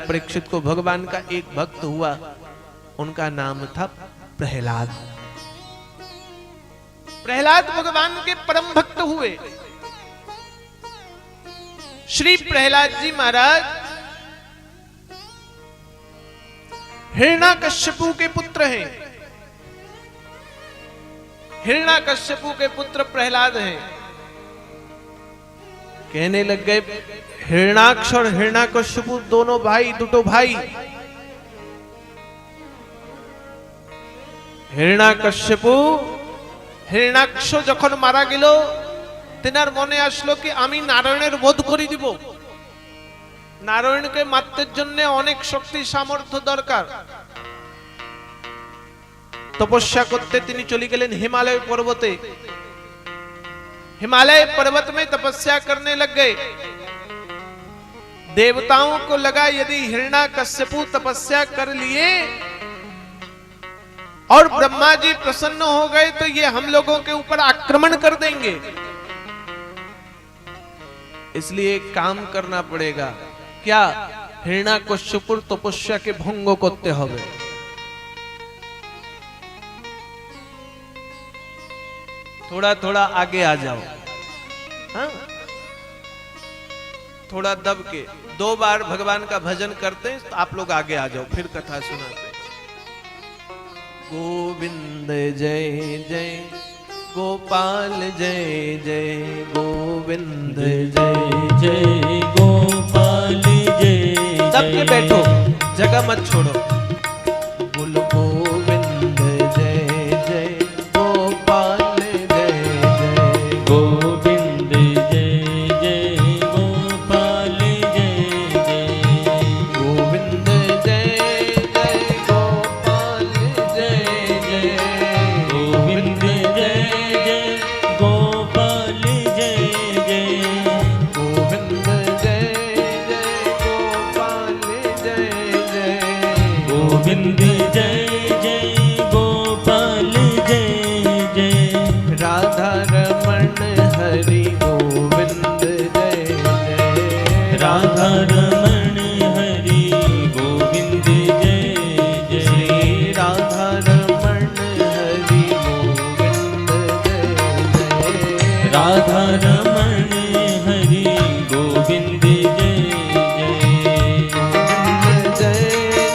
परीक्षित को भगवान का एक भक्त हुआ, उनका नाम था प्रहलाद। प्रहलाद भगवान के परम भक्त हुए। श्री प्रहलाद जी महाराज हिरण्याकश्यपु के पुत्र हैं। हिरण्याकश्यपु के पुत्र प्रहलाद हैं। कहने लग गए हिरण्याक्ष और हिरण्याकश्यपु दोनों भाई, दुटो भाई। हिरण्याकश्यपु हिरण्याक्ष যখন মারা গেল, তেনার মনে আসলো কি আমি নারায়ণের বধ করে দিব। নারায়ণকে মারতে জন্য অনেক শক্তি সামর্থ্য দরকার। तपस्या करते তিনি चले गए हिमालय पर्वते। हिमालय पर्वत में तपस्या करने लग गए। देवताओं को लगा यदि हिरण्याकश्यपु तपस्या कर लिए और ब्रह्मा जी प्रसन्न हो गए तो ये हम लोगों के ऊपर आक्रमण कर देंगे, इसलिए एक काम करना पड़ेगा। क्या? हिरण्याकश्यपुर तपस्या के भंग करते হবে। थोड़ा थोड़ा आगे आ जाओ। हाँ? थोड़ा दब के 2 बार भगवान का भजन करते हैं तो आप लोग आगे आ जाओ, फिर कथा सुनाते हैं। गोविंद जय जय गोपाल जय जय गोविंद जय जय गोपाल जय। दब के बैठो, जगह मत छोड़ो। बोलो गोविंद जय जय गोपाल जय जय गोविंद जय जय गोपाल जय जय गोविंद जय जय गोपाल जय जय गोविंद जय जय गोपाल जय जय गोविंद जय जय गोपाल जय जय गोविंद जय जय गोपाल जय जय राधा रमण हरि गोविंद जय जय राधा रमण हरि गोविंद जय जय श्री राधा रमण हरि गोविंद जय जय राधा रमण हरि गोविंद जय जय जय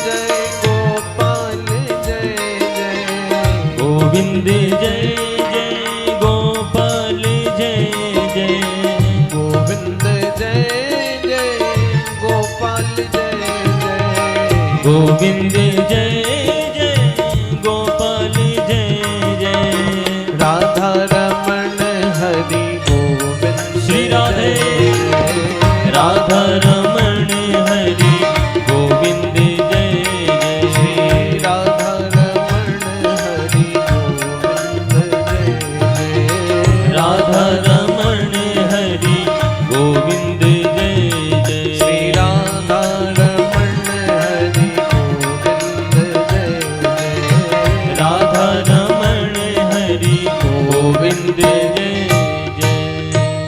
जय गोपाल जय जय गोविंद जय जय गोपाल जय जय गोविंद जय जय गोपाल जय जय गोविंद जय जय गोपाल जय जय राधा रमण हरि गोविंद श्री राधे राधा रमण हरि गोविंद जय जय श्री राधा रमण हरि गोविंद जय जय राधा रमण हरि गोविंद जय जय श्री राधा रमण हरि गोविंद जय जय राधा रमण हरि गोविंद जय जय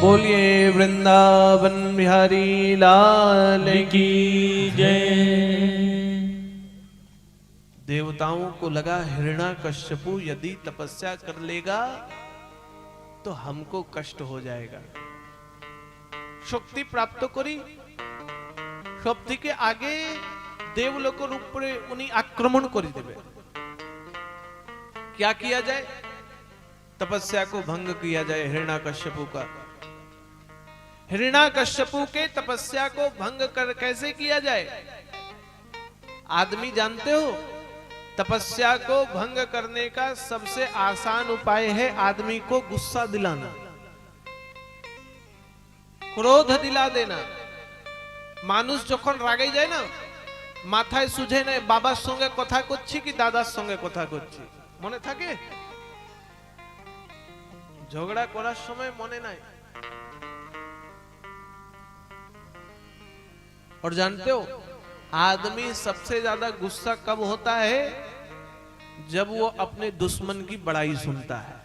बोलिए वृंदावन बिहारी लाल की। की जय। देवताओं को लगा हिरण्याकश्यपु यदि तपस्या कर लेगा तो हमको कष्ट हो जाएगा। शक्ति प्राप्त करी, शक्ति के आगे देवलोक रूप उन्हीं आक्रमण कर देवे। क्या किया जाए? तपस्या को भंग किया जाए हिरण्याकश्यपु का। हिरण्याकश्यपु के तपस्या को भंग कर कैसे किया जाए? आदमी जानते हो, तपस्या को भंग करने का सबसे आसान उपाय है आदमी को गुस्सा दिलाना, क्रोध दिला देना। मानुष যখন রাগে যায় না, মাথায় সুঝে না বাবার সঙ্গে কথা করছি কি দাদার সঙ্গে কথা করছি, মনে থাকে? ঝগড়া করার সময় মনে নাই। और जानते हो आदमी सबसे ज्यादा गुस्सा कब होता है? जब वो अपने दुश्मन की बड़ाई सुनता है।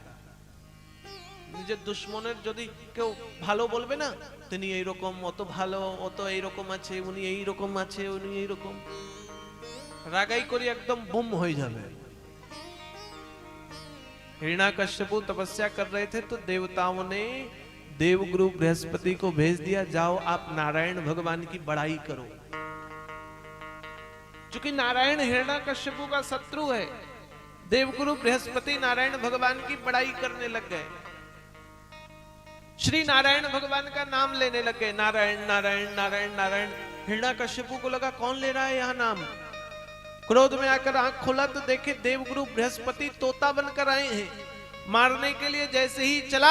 নিজের দুশ্মনের যদি কেউ ভালো বলবে না, তিনি এইরকম, অত ভালো, অত এইরকম আছে, উনি এইরকম আছে, উনি এইরকম, রাগাই করি একদম বুম হয়ে যাবে। हिरण्याकश्यप तपस्या कर रहे थे तो देवताओं ने देवगुरु बृहस्पति को भेज दिया, जाओ आप नारायण भगवान की बड़ाई करो। क्योंकि नारायण हिरण्याकश्यप का शत्रु है, देवगुरु बृहस्पति नारायण भगवान की बड़ाई करने लग गए, श्री नारायण भगवान का नाम लेने लग गए, नारायण नारायण नारायण नारायण। हिरण्याकश्यप को लगा कौन ले रहा है यह नाम। क्रोध में आकर आंख खोला तो देखे देवगुरु बृहस्पति तोता बनकर आए हैं मारने के लिए। जैसे ही चला,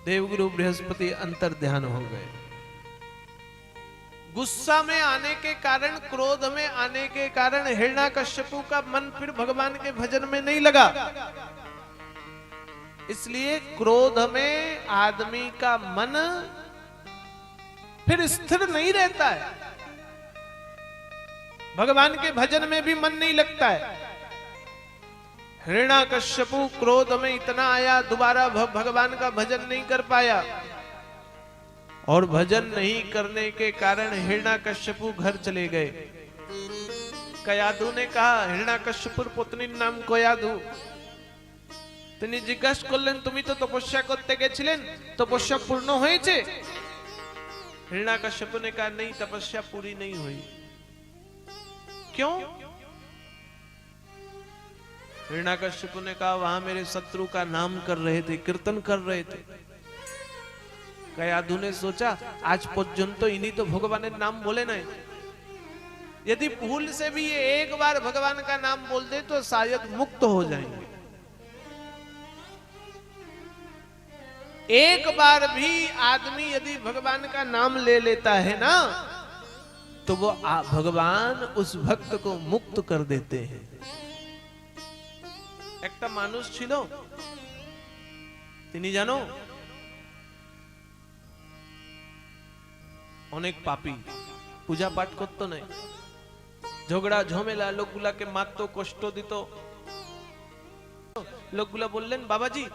देवगुरु बृहस्पति अंतर ध्यान हो गए। गुस्सा में आने के कारण, क्रोध में आने के कारण हिरण्याकश्यप का मन फिर भगवान के भजन में नहीं लगा। इसलिए क्रोध में आदमी का मन फिर स्थिर नहीं रहता है, भगवान के भजन में भी मन नहीं लगता है। हिरण्याकश्यप क्रोध में इतना आया, दोबारा भगवान का भजन नहीं कर पाया, और भजन नहीं करने के कारण हिरण्याकश्यप घर चले गए। कयाधु ने कहा, हिरण्याकश्यपुर पत्नी नाम कयाधु, তিনি জিজ্ঞাসা করলেন তুমি তো তপস্যা করতে গেছিলেন, তপস্যা পূর্ণ হয়েছে? हिरण्याकश्यप ने कहा नहीं, तपस्या पूरी नहीं हुई। क्यों? हिरण्याकश्यप ने कहा वहां मेरे शत्रु का नाम कर रहे थे, कीर्तन कर रहे थे। कयाधु ने सोचा आज पर्यंत इन्हीं तो भगवान नाम बोले नहीं, यदि भूल से भी ये एक बार भगवान का नाम बोल दे तो शायद मुक्त हो जाएंगे। एक बार भी आदमी यदि भगवान का नाम ले लेता है ना, तो वो भगवान उस भक्त को मुक्त कर देते हैं। একটা মানুষ ছিল, তিনি জানো অনেক পাপী, পূজা পাঠ করতো না, ঝগড়া ঝামেলা, লোকগুলাকে মারতো, কষ্ট দিত। লোকগুলা বললেন বাবাজি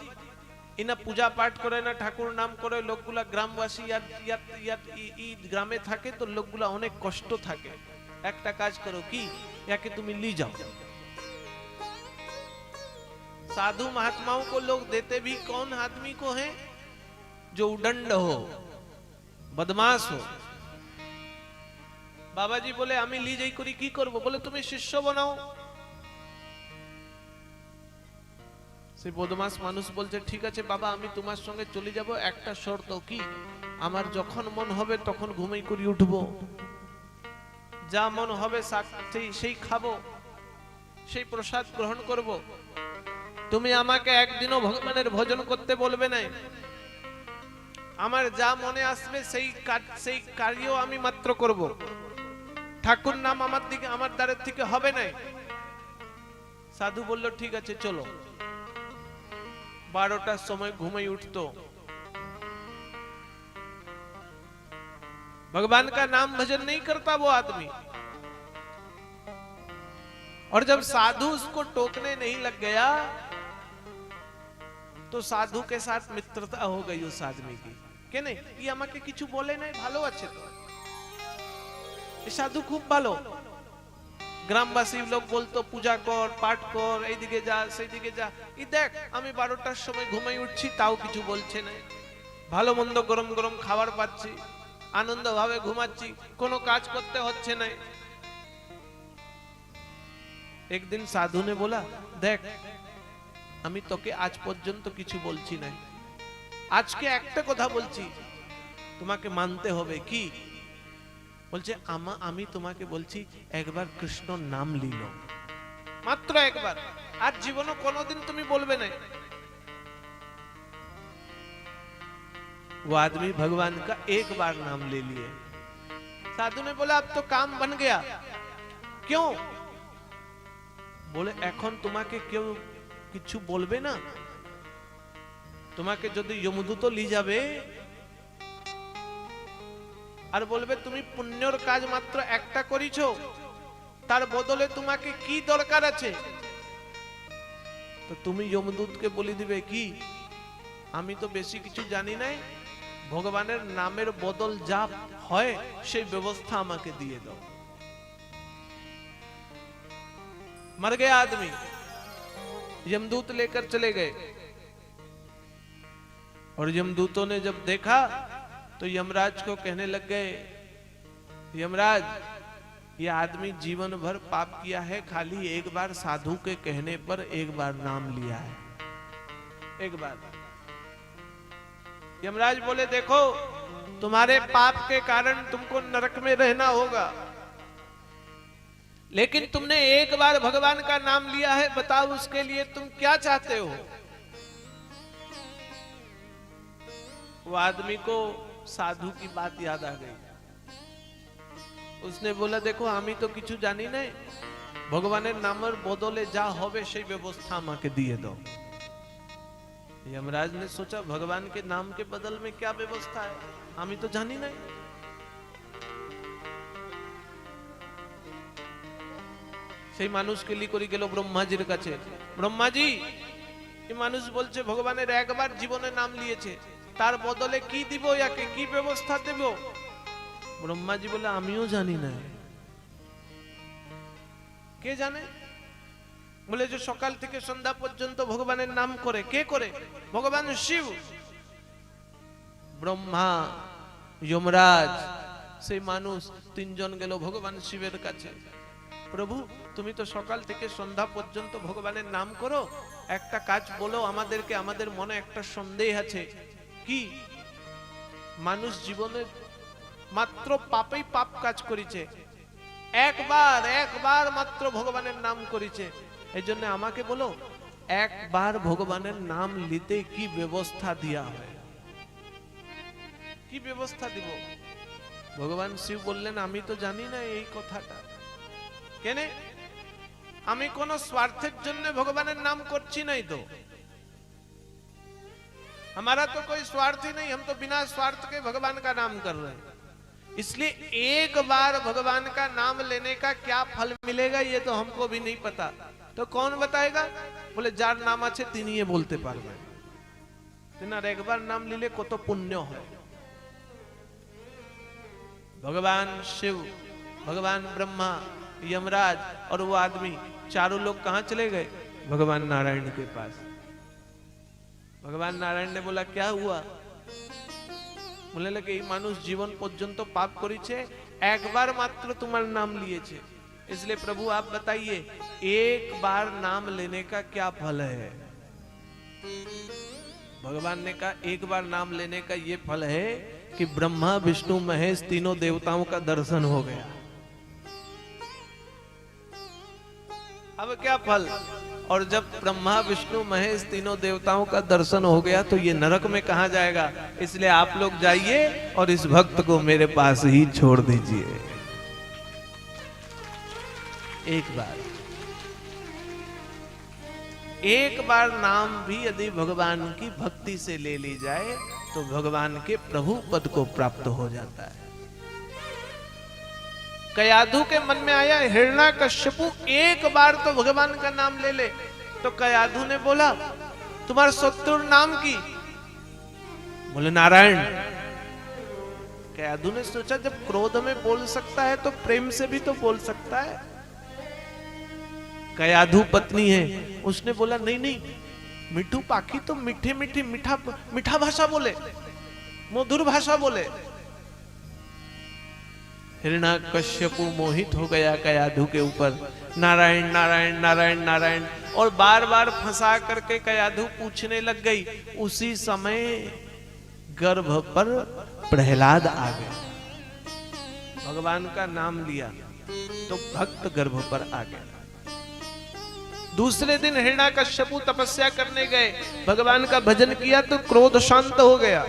ইনা পূজা পাঠ করে না, ঠাকুর নাম করে, লোকগুলা গ্রামবাসী গ্রামে থাকে তো লোকগুলা অনেক কষ্ট থাকে, একটা কাজ করো কি याके तुम ली जाओ। साधु महात्माओं को लोग देते भी कौन आदमी को है? जो उदंड हो, बदमाश हो। बाबा जी बोले आमी ली जाई करी की करबो? बोले तुम्हें शिष्य बनाओ। সেই বদমাস মানুষ বলছে ঠিক আছে বাবা আমি তোমার সঙ্গে চলে যাব, একটা শর্ত কি, আমার যখন মন হবে তখন ঘুমাই করে উঠবো, যা মন হবে সেই খাবো, সেই প্রসাদ গ্রহণ করব, তুমি আমাকে একদিনও ভগবানের ভজন করতে বলবে না, আমার যা মনে আসবে সেই কার্য আমি মাত্র করব, ঠাকুর নাম আমার দ্বারের থেকে হবে না। সাধু বলল ঠিক আছে চলো। 12টার সময় ঘুমাই उठतो, भगवान का नाम भजन नहीं करता वो आदमी। और जब साधु उसको टोकने नहीं लग गया तो साधु के साथ मित्रता हो गई उस आदमी की, के नहीं ये আমাকে কিছু বলে নাই, ভালো আছে তো, এই সাধু খুব ভালো। গ্রামবাসী লোক বলতো পূজা কর, পাঠ কর, এইদিকে যা সেইদিকে যা, এই দেখ আমি 12টার সময় ঘুমাই উঠছি তাও কিছু বলছে না, ভালো মন্দ গরম গরম খাবার পাচ্ছি, আনন্দ ভাবে ঘুমাচ্ছি, কোনো কাজ করতে হচ্ছে না। একদিন সাধু ने बोला দেখ আমি তোকে আজ পর্যন্ত কিছু বলছি না, আজকে একটা কথা বলছি তোমাকে মানতে হবে। কি বলছে? আমি তোমাকে বলছি একবার কৃষ্ণ নাম লিল, মাত্র একবার, আর জীবনে কোনোদিন তুমি বলবে না। वो आदमी भगवान का एक बार नाम ले लिए। साधु ने बोला अब तो काम बन गया। क्यों? बोले এখন তোমাকে কেউ কিছু বলবে না, তোমাকে যদি যমদূত নিয়ে যাবে আর বলবে তুমি পুণ্যর কাজ মাত্র একটা করেছো, তার বদলে তোমাকে কি দরকার আছে, তো তুমি যমদূতকে বলে দিবে কি আমি তো বেশি কিছু জানি নাই, ভগবানের নামের বদল যা হয় সেই ব্যবস্থা আমাকে দিয়ে দাও। मर गया आदमी, यमदूत लेकर चले गए, और यमदूतों ने जब देखा तो यमराज को कहने लग गए, यमराज ये आदमी जीवन भर पाप किया है, खाली एक बार साधु के कहने पर एक बार नाम लिया है, एक बार। यमराज बोले देखो तुम्हारे पाप के कारण तुमको नरक में रहना होगा, लेकिन तुमने एक बार भगवान का नाम लिया है, बताओ उसके लिए तुम क्या चाहते हो। वो आदमी को साधु की बात याद आ गई। उसने बोला देखो आमी तो किछु जानी नहीं, भगवाনের নামের বদলে যা হবে সেই ব্যবস্থা আমাকে দিয়ে দাও। यमराज ने सोचा भगवान के नाम के बदल में क्या व्यवस्था है, आमी तो जानी नहीं। সেই মানুষকে লি করে গেল ব্রহ্মাজির কাছে, ব্রহ্মাজি এই মানুষ বলছে ভগবানের একবার জীবনে নাম নিয়েছে, তার বদলে কি দিব, ইয়াকে কি ব্যবস্থা দেব। ব্রহ্মাজি বলে আমিও জানি না। কে জানে? বলে যে সকাল থেকে সন্ধ্যা পর্যন্ত ভগবানের নাম করে। কে করে? ভগবান শিব। ব্রহ্মা, যমরাজ, সেই মানুষ তিনজন গেল ভগবান শিবের কাছে। প্রভু তুমি তো সকাল থেকে সন্ধ্যা পর্যন্ত ভগবানের নাম করো, একটা কাজ বলো আমাদেরকে, আমাদের মনে একটা সন্দেহ আছে। কি? মানুষ জীবনে মাত্র পাপেই পাপ কাজ করেছে, একবার মাত্র ভগবানের নাম করেছে, এই জন্য আমাকে বলো একবার ভগবানের নাম নিতে কি ব্যবস্থা দিয়া হয়, কি ব্যবস্থা দিব। ভগবান শিব বললেন আমি তো জানি না এই কথাটা। কেন? আমি কোন স্বার্থের জন্য ভগবানের नाम করছি নাই তো, हमारा तो कोई स्वार्थ ही नहीं, हम तो बिना स्वार्थ के भगवान का नाम कर रहे हैं। इसलिए एक बार भगवान का नाम लेने का क्या फल मिलेगा ये तो हमको भी नहीं पता, तो कौन बताएगा? बोले जार नाम আছে তিনি বলতে পারবেন, তিনার একবার নাম নিলে কত পুণ্য হয়। भगवान शिव, भगवान ब्रह्मा, यमराज और वो आदमी चारों लोग कहां चले गए? भगवान नारायण के पास। भगवान नारायण ने बोला क्या हुआ? बोले लगे मानुष जीवन पर्यंत पाप करेছে, एक बार मात्र तुम्हारा नाम लिएছে, इसलिए प्रभु आप बताइए एक बार नाम लेने का क्या फल है। भगवान ने कहा एक बार नाम लेने का ये फल है कि ब्रह्मा विष्णु महेश तीनों देवताओं का दर्शन हो गया। अब क्या फल? और जब ब्रह्मा विष्णु महेश तीनों देवताओं का दर्शन हो गया तो ये नरक में कहां जाएगा, इसलिए आप लोग जाइए और इस भक्त को मेरे पास ही छोड़ दीजिए। एक बार नाम भी यदि भगवान की भक्ति से ले ली जाए तो भगवान के प्रभु पद को प्राप्त हो जाता है। कयाधु के मन में आया हिरण्यकश्यपु एक बार तो भगवान का नाम ले ले, तो कयाधु ने बोला तुम्हारा शत्रु नाम की? बोले नारायण। कयाधु ने सोचा जब क्रोध में बोल सकता है तो प्रेम से भी तो बोल सकता है। कयाधु पत्नी है, उसने बोला नहीं नहीं, मिठू पाखी तो मीठे मीठी मीठा भाषा बोले, मधुर भाषा बोले। हिरण्यकश्यपु मोहित हो गया कयाधु के ऊपर, नारायण नारायण नारायण नारायण, और बार बार फंसा करके कयाधु पूछने लग गई। उसी समय गर्भ पर प्रहलाद आ गया, भगवान का नाम लिया तो भक्त गर्भ पर आ गया। दूसरे दिन हिरण्यकश्यपु तपस्या करने गए, भगवान का भजन किया तो क्रोध शांत हो गया।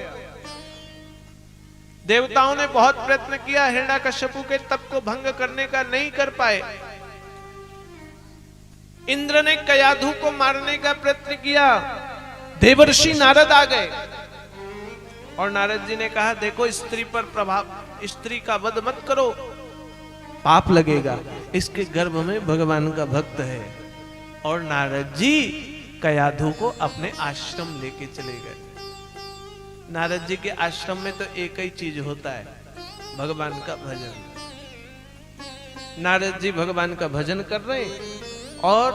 देवताओं ने बहुत प्रयत्न किया हिरण्यकश्यपु के तप को भंग करने का, नहीं कर पाए। इंद्र ने कयाधु को मारने का प्रयत्न किया, देवर्षि नारद आ गए और नारद जी ने कहा देखो स्त्री पर प्रभाव, स्त्री का वध मत करो, पाप लगेगा, इसके गर्भ में भगवान का भक्त है। और नारद जी कयाधु को अपने आश्रम लेके चले गए। नारद जी के आश्रम में तो एक ही चीज होता है, भगवान का भजन। नारद जी भगवान का भजन कर रहे और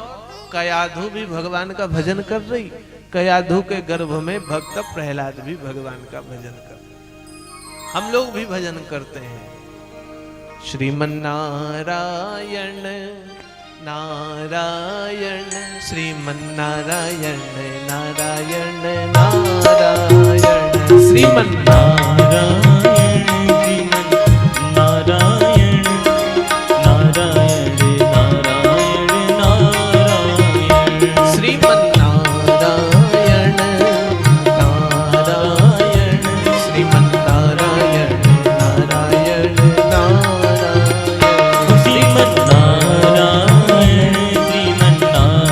कयाधु भी भगवान का भजन कर रही। कयाधु के गर्भ में भक्त प्रहलाद भी भगवान का भजन कर रहे। हम लोग भी भजन करते हैं। श्रीमन्नारायण नारायण, श्रीमन्नारायण नारायण नारायण, श्रीमन्नारायण नारायण नारायण नारायण नारायण, श्रीमन्नारायण नारायण, श्रीमन्नारायण नारायण नारायण, श्रीमन्नारायण श्रीमन्नारायण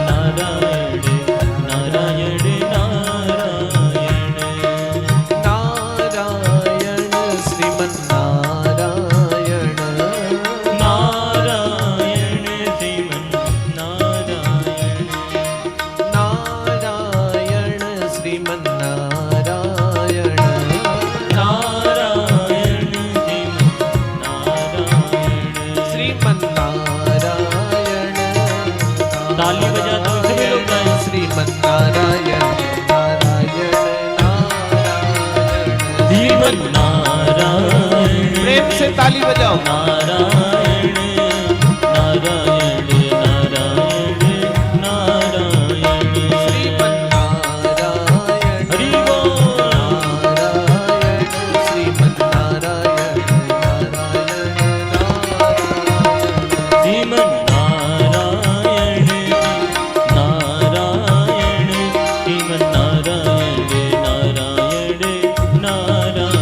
नारायण नारायण नारायण, नारायण श्रीमन्नारायण नारायण श्रीमन्नारायण, नारायण श्रीमन्नारायण, नारायण श्रीमन्नारायण, श्रीमन्नारायण ताली बजा दो सभी लोग गाएं। श्रीमन्नारायण नारायण नारायण, श्रीमन्नारायण प्रेम से ताली बजाओ। नारायण नारायण नारायण नारायण, श्रीमन्नारायण हरि बोल। नारायण, श्रीमन्नारायण नारायण नारायण, श्रीमन्नारायण नारायण श्रीमन्नारायण नारायण नारायण,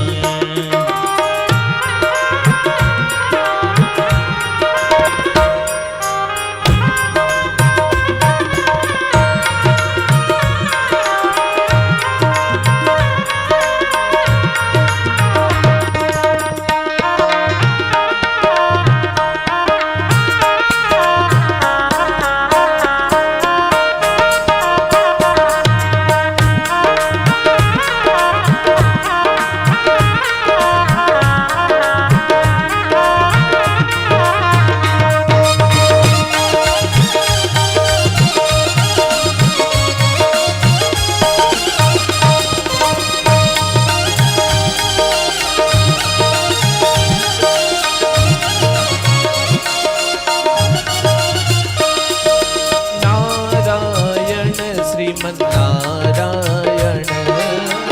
नारायण श्रीमन्नारायण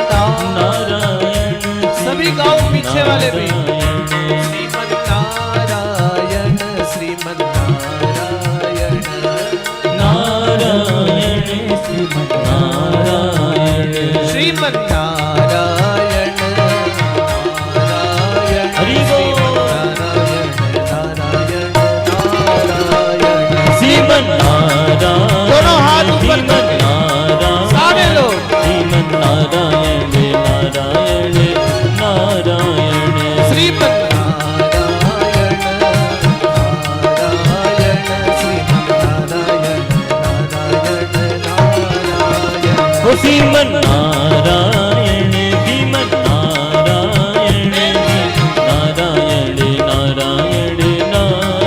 नारायण सभी गाओ, पीछे वाले भी। नारायण, श्रीमन्नारायण श्रीमन्नारायण, नारायण श्रीमन्नारायण, श्रीमन्नारायण नारायण, हरि बोल। श्रीमन्नारायण नारायण नारायण, श्रीमन्नारायण दोनों हाथ ऊपर करके श्रीमन्नारायण, सारे लोग। श्रीमन्नारायण नारायण नारायण, श्रीमन्नारायण नारायण, श्रीमन्नारायण नारायण नारायण, ओ श्रीमन्नारायण श्रीमन्नारायण नारायण नारायण नारायण,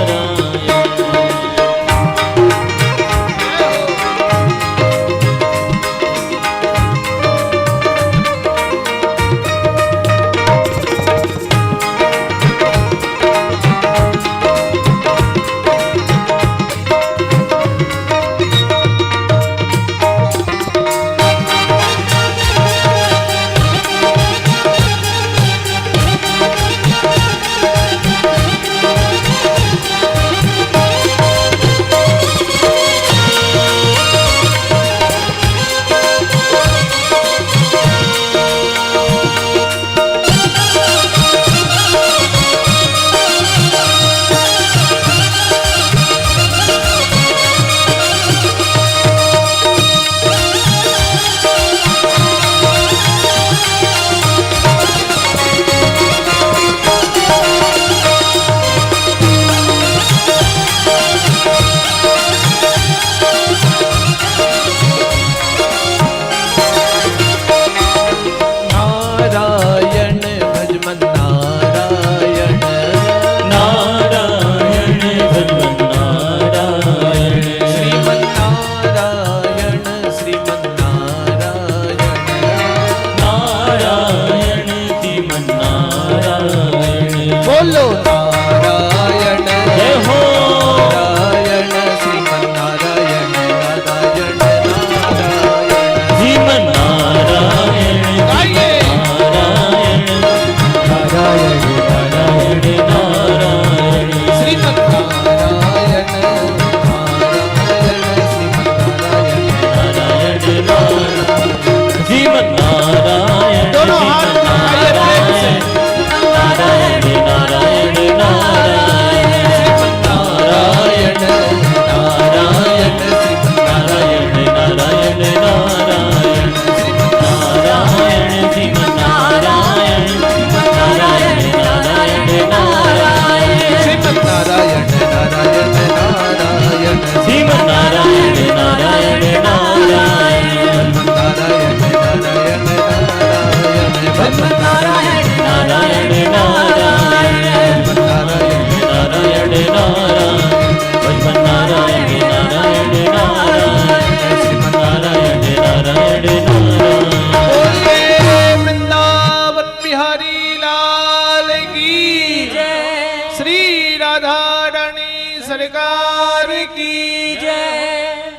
राधा रानी सरकार की जय।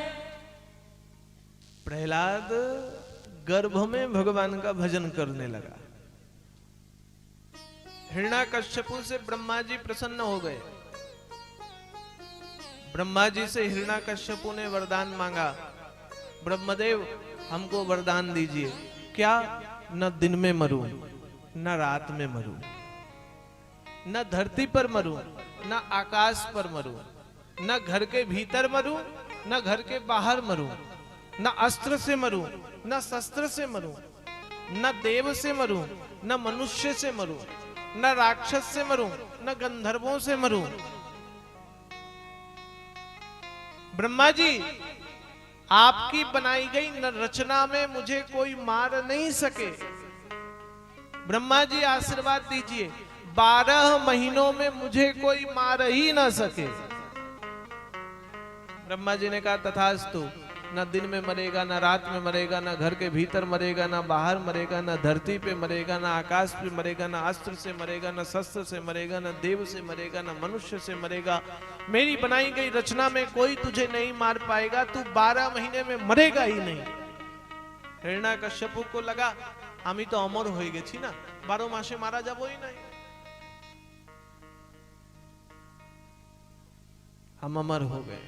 प्रहलाद गर्भ में भगवान का भजन करने लगा। हिरण्याकश्यपु से ब्रह्मा जी प्रसन्न हो गए। ब्रह्मा जी से हिरण्याकश्यपु ने वरदान मांगा, ब्रह्मदेव हमको वरदान दीजिए। क्या? न दिन में मरूं, न रात में मरूं, न धरती पर मरूं, न आकाश पर मरूं, न घर के भीतर मरूं, न घर के बाहर मरूं, न अस्त्र से मरूं, न शस्त्र से मरूं, न देव से मरूं, न मनुष्य से मरूं, न राक्षस से मरूं, न गंधर्वों से मरूं। ब्रह्मा जी, आपकी बनाई गई न रचना में मुझे कोई मार नहीं सके। ब्रह्मा जी आशीर्वाद दीजिए, 12 महीनों में मुझे कोई मार ही ना सके। ब्रह्मा जी ने कहा तथास्तु। न दिन में मरेगा, न रात में मरेगा, न घर के भीतर मरेगा, न बाहर मरेगा, न धरती पे मरेगा, न आकाश पे मरेगा, न अस्त्र से मरेगा, न शस्त्र से मरेगा, न देव से मरेगा, न मनुष्य से मरेगा। मेरी बनाई गई रचना में कोई तुझे नहीं मार पाएगा, तू 12 महीने में मरेगा ही नहीं। हिरण्याकश्यपु को लगा আমি তো অমর হয়ে গেছি না, 12 মাসে মারা যাবই নাই। हम अमर हो गए,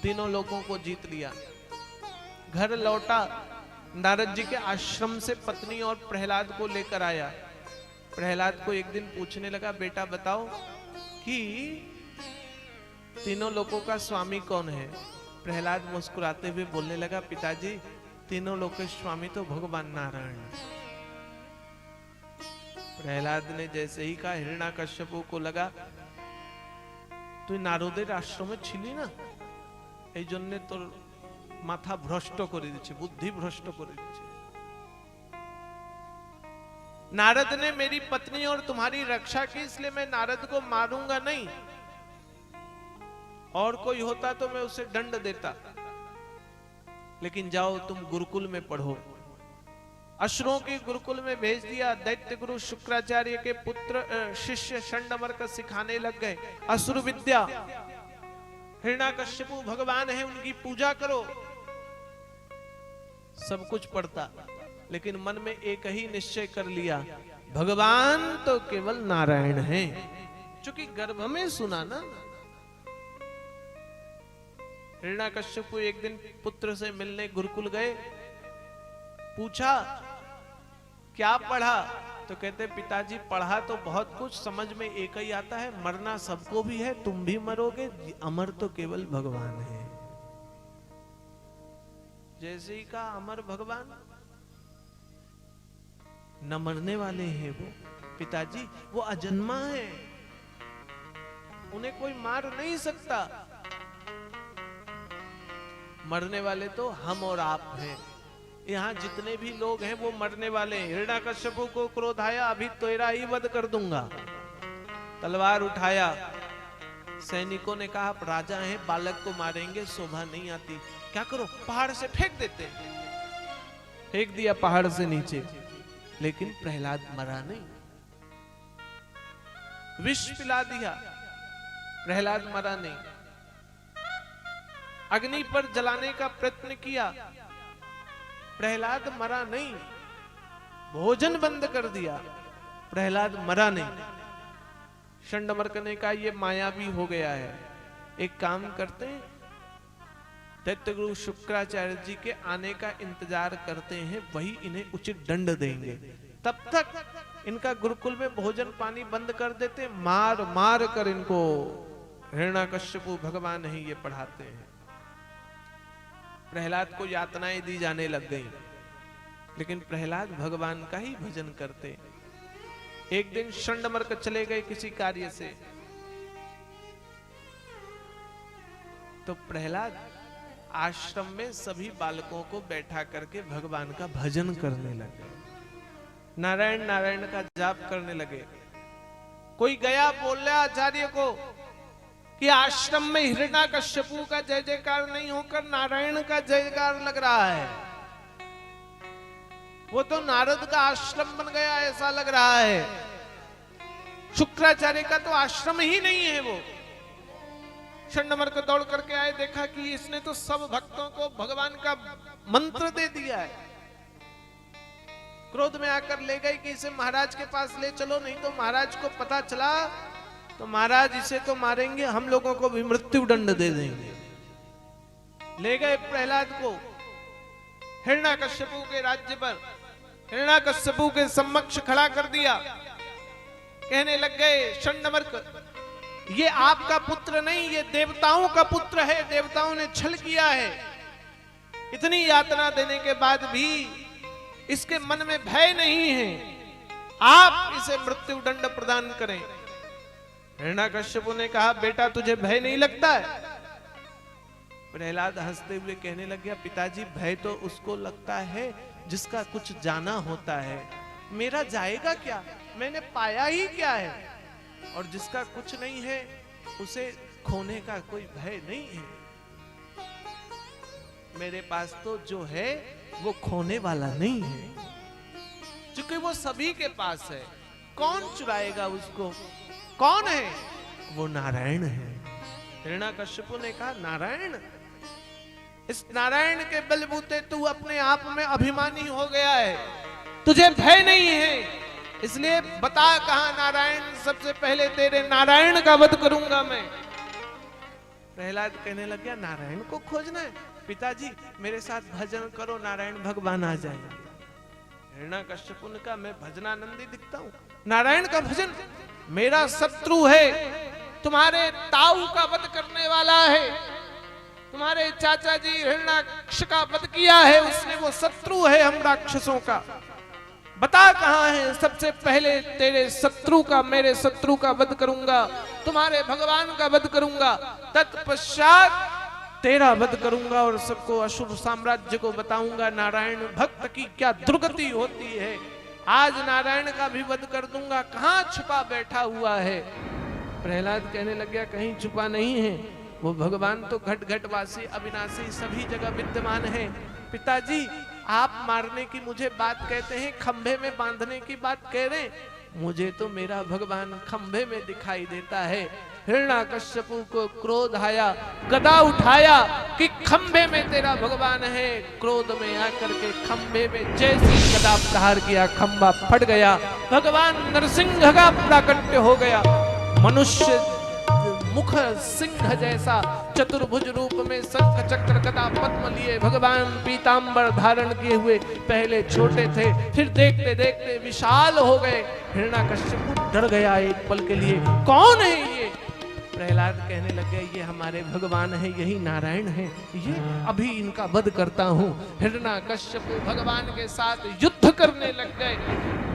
तीनों लोगों को जीत लिया। घर लौटा, नारद जी के आश्रम से पत्नी और प्रहलाद को लेकर आया। प्रहलाद को एक दिन पूछने लगा, बेटा बताओ कि तीनों लोगों का स्वामी कौन है? प्रहलाद मुस्कुराते हुए बोलने लगा, पिताजी तीनों लोग के स्वामी तो भगवान नारायण। प्रहलाद ने जैसे ही कहा, हिरण्याकश्यपु को लगा তুই নারদের আশ্রমে ছিলি না, এই জন্য তোর মাথা ভ্রষ্ট করে দিচ্ছে, বুদ্ধি ভ্রষ্ট করে দিচ্ছে। नारद ने मेरी पत्नी और तुम्हारी रक्षा की, इसलिए मैं नारद को मारूंगा नहीं। और कोई होता तो मैं उसे दंड देता, लेकिन जाओ तुम गुरुकुल में पढ़ो। असुरों के गुरुकुल में भेज दिया। दैत्य गुरु शुक्राचार्य के पुत्र शिष्य षंडमर्क सिखाने लग गए असुर विद्या। हिरण्याकश्यपु भगवान है, उनकी पूजा करो। सब कुछ पढ़ता, लेकिन मन में एक ही निश्चय कर लिया, भगवान तो केवल नारायण हैं। चूंकि गर्भ में सुना ना। हिरण्याकश्यपु एक दिन पुत्र से मिलने गुरुकुल गए। पूछा क्या पढ़ा? तो कहते पिताजी पढ़ा तो बहुत कुछ, समझ में एक ही आता है, मरना सबको भी है, तुम भी मरोगे, अमर तो केवल भगवान है। जैसे ही कहा अमर भगवान, न मरने वाले हैं वो। पिताजी वो अजन्मा है, उन्हें कोई मार नहीं सकता। मरने वाले तो हम और आप हैं। यहाँ जितने भी लोग हैं वो मरने वाले हैं। हिरण्याकश्यपु को क्रोध आया, अभी तेरा ही वध कर दूंगा। तलवार उठाया। सैनिकों ने कहा आप राजा हैं, बालक को मारेंगे, शोभा नहीं आती। क्या करो? पहाड़ से फेंक देते। फेंक दिया पहाड़ से नीचे, लेकिन प्रहलाद मरा नहीं। विष पिला दिया, प्रहलाद मरा नहीं। अग्नि पर जलाने का प्रयत्न किया, प्रहलाद मरा नहीं। भोजन बंद कर दिया, प्रहलाद मरा नहीं। षंडमर्क ने कहा ये मायावी हो गया है, एक काम करते हैं, दैत्य गुरु शुक्राचार्य जी के आने का इंतजार करते हैं, वही इन्हें उचित दंड देंगे। तब तक इनका गुरुकुल में भोजन पानी बंद कर देते, मार मार कर इनको हिरण्याकश्यपु भगवान ही ये पढ़ाते हैं। प्रहलाद को यातनाएं दी जाने लग गई, लेकिन प्रहलाद भगवान का ही भजन करते। एक दिन षंडमर्क चले गए किसी कार्य से, तो प्रहलाद आश्रम में सभी बालकों को बैठा करके भगवान का भजन करने लगे, नारायण नारायण का जाप करने लगे। कोई गया बोल रहा आचार्य को कि आश्रम में हिरण्याकश्यपु का जय जयकार नहीं होकर नारायण का जयकार लग रहा है, वो तो नारद का आश्रम बन गया ऐसा लग रहा है। शुक्राचार्य का तो आश्रम ही नहीं है वो। षण्डमर्क को दौड़ करके आए, देखा कि इसने तो सब भक्तों को भगवान का मंत्र दे दिया है। क्रोध में आकर ले गए कि इसे महाराज के पास ले चलो, नहीं तो महाराज को पता चला तो महाराज इसे तो मारेंगे, हम लोगों को भी मृत्यु दंड दे देंगे। ले गए प्रहलाद को हिरण्याकश्यपु के राज्य पर, हिरण्याकश्यपु के समक्ष खड़ा कर दिया। कहने लग गए षण्डमर्क, ये आपका पुत्र नहीं, ये देवताओं का पुत्र है, देवताओं ने छल किया है। इतनी यातना देने के बाद भी इसके मन में भय नहीं है, आप इसे मृत्यु दंड प्रदान करें। हिरण्याकश्यपु ने कहा, बेटा तुझे भय नहीं लगता है? प्रहलाद हंसते हुए कहने लग गया, पिताजी भय तो उसको लगता है जिसका कुछ जाना होता है, मेरा जाएगा क्या, मैंने पाया ही क्या है। और जिसका कुछ नहीं है उसे खोने का कोई भय नहीं है। मेरे पास तो जो है वो खोने वाला नहीं है, क्योंकि वो सभी के पास है। कौन चुराएगा उसको? कौन है वो? नारायण है। हिरण्याकश्यपु ने कहा, नारायण? इस नारायण के बलबूते तू अपने आप में अभिमानी हो गया है, तुझे भय नहीं है, इसलिए बता कहां नारायण। सबसे पहले तेरे नारायण का वध करूंगा मैं। प्रहलाद कहने लग गया, नारायण को खोजना है? पिताजी मेरे साथ भजन करो, नारायण भगवान आ जाएंगे। हिरण्याकश्यपु ने कहा, मैं भजनानंदी दिखता हूं, नारायण का भजन? मेरा शत्रु है, तुम्हारे ताऊ का वध करने वाला है, तुम्हारे चाचा जी हिरण्याक्ष का वध किया है उसने, वो शत्रु है हम राक्षसों का। बता कहां है? सबसे पहले तेरे शत्रु का, मेरे शत्रु का वध करूंगा, तुम्हारे भगवान का वध करूंगा, तत्पश्चात तेरा वध करूंगा और सबको अशुभ साम्राज्य को बताऊंगा नारायण भक्त की क्या दुर्गति होती है। आज नारायण का भी वध कर दूंगा, कहां छुपा बैठा हुआ है? प्रहलाद कहने लग गया, कहीं छुपा नहीं है, वो भगवान तो घट घट वासी अविनाशी सभी जगह विद्यमान है। पिताजी आप मारने की मुझे बात कहते हैं, खंभे में बांधने की बात कह रहे हैं, मुझे तो मेरा भगवान खंभे में दिखाई देता है। हिरण्याकश्यपु को क्रोध आया, गदा उठाया कि खंभे में तेरा भगवान है। क्रोध में आकर के खंभे में जैसी गदा प्रहार किया, खंभा फट गया, भगवान नरसिंह का प्राकट्य हो गया। मनुष्य मुख सिंह जैसा चतुर्भुज रूप में शंख चक्र गदा पद्म लिए भगवान पीतांबर धारण किए हुए, पहले छोटे थे फिर देखते देखते विशाल हो गए। हिरण्याकश्यपु डर गया एक पल के लिए, कौन है ये? प्रहलाद कहने लग गया, ये हमारे भगवान है, यही नारायण है, ये अभी इनका वध करता हूं। हिरण्याकश्यपु भगवान के साथ युद्ध करने लग गए।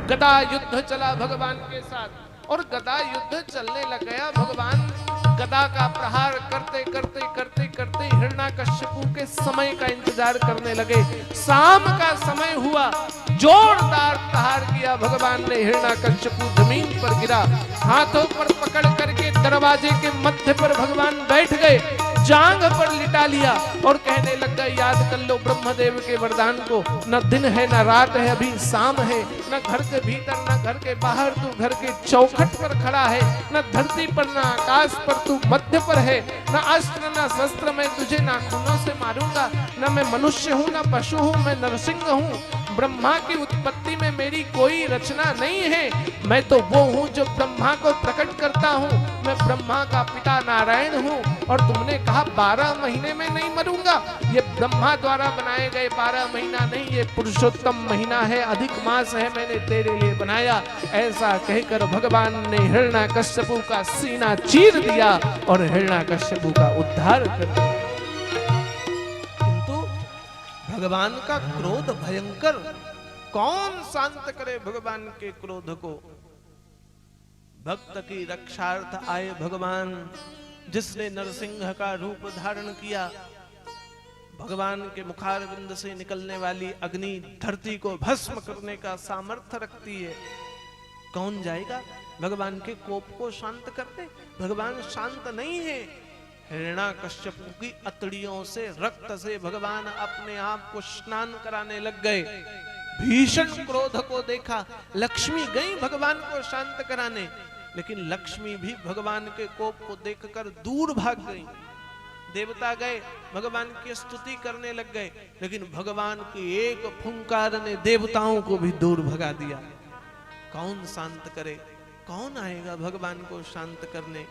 गदा युद्ध चला भगवान के साथ, और गदा युद्ध चलने लग गया। भगवान गदा का प्रहार करते करते करते करते हिरण्याकश्यपु के समय का इंतजार करने लगे। शाम का समय हुआ, जोरदार प्रहार किया भगवान ने। हिरण्याकश्यपु जमीन पर गिरा, हाथों पर पकड़ करके दरवाजे के मध्य पर भगवान बैठ गए, जांघ पर लिटा लिया और कहने लग गए, याद कर लो ब्रह्मदेव के वरदान को, न दिन है न रात है, अभी शाम है, न घर के भीतर न घर के बाहर, तू घर के चौखट पर खड़ा है, न धरती पर न आकाश पर, तू मध्य पर है, न अस्त्र न शस्त्र, मैं तुझे नाखूनों से मारूंगा, न मैं मनुष्य हूं न पशु हूं, मैं नरसिंह हूं। ब्रह्मा की उत्पत्ति में मेरी कोई रचना नहीं है, मैं तो वो हूं जो ब्रह्मा को प्रकट करता हूं, मैं ब्रह्मा का पिता नारायण हूं। और तुमने कहा 12 महीने में नहीं मरूंगा, ये ब्रह्मा द्वारा बनाए गए 12 महीना नहीं, ये पुरुषोत्तम महीना है, अधिक मास है, मैंने तेरे लिए बनाया। ऐसा कहकर भगवान ने हिरण्याकश्यपु का सीना चीर दिया और हिरण्याकश्यपु का उद्धार कर दिया। किंतु भगवान का क्रोध भयंकर, कौन शांत करे भगवान के क्रोध को? भक्त की रक्षार्थ आए भगवान, जिसने नरसिंह का रूप धारण किया। भगवान के मुखारविंद से निकलने वाली अग्नि धरती को भस्म करने का सामर्थ्य रखती है। कौन जाएगा भगवान के कोप को शांत करते? भगवान शांत नहीं है। हिरण्याकश्यपु की अतड़ियों से, रक्त से भगवान अपने आप को स्नान कराने लग गए। भीषण क्रोध को देखा, लक्ष्मी गई भगवान को शांत कराने। लेकिन लक्ष्मी भी भगवान के कोप को देखकर दूर भाग गई। देवता गए, भगवान की स्तुति करने लग गए, लेकिन भगवान की एक फुंकार ने देवताओं को भी दूर भगा दिया। कौन शांत करे, कौन आएगा भगवान को शांत करने?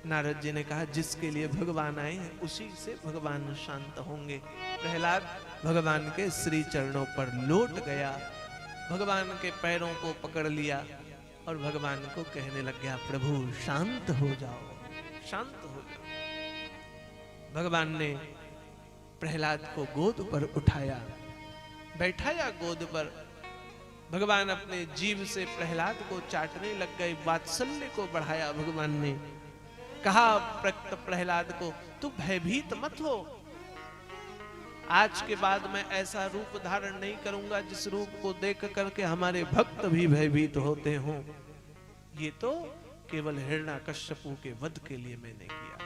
नारद जी ने कहा, जिसके लिए भगवान आए हैं उसी से भगवान शांत होंगे। प्रहलाद भगवान के श्री चरणों पर लौट गया, भगवान के पैरों को पकड़ लिया और भगवान को कहने लग गया, प्रभु शांत हो जाओ, शांत हो जाओ। भगवान ने प्रहलाद को गोद पर उठाया, बैठाया गोद पर। भगवान अपने जीभ से प्रहलाद को चाटने लग गए, वात्सल्य को बढ़ाया। भगवान ने कहा प्रहलाद को, तू भयभीत मत हो, आज के बाद मैं ऐसा रूप धारण नहीं करूंगा जिस रूप को देख करके हमारे भक्त भी भयभीत होते हों। ये तो केवल हिरण्याकश्यपु के वध के लिए मैंने किया।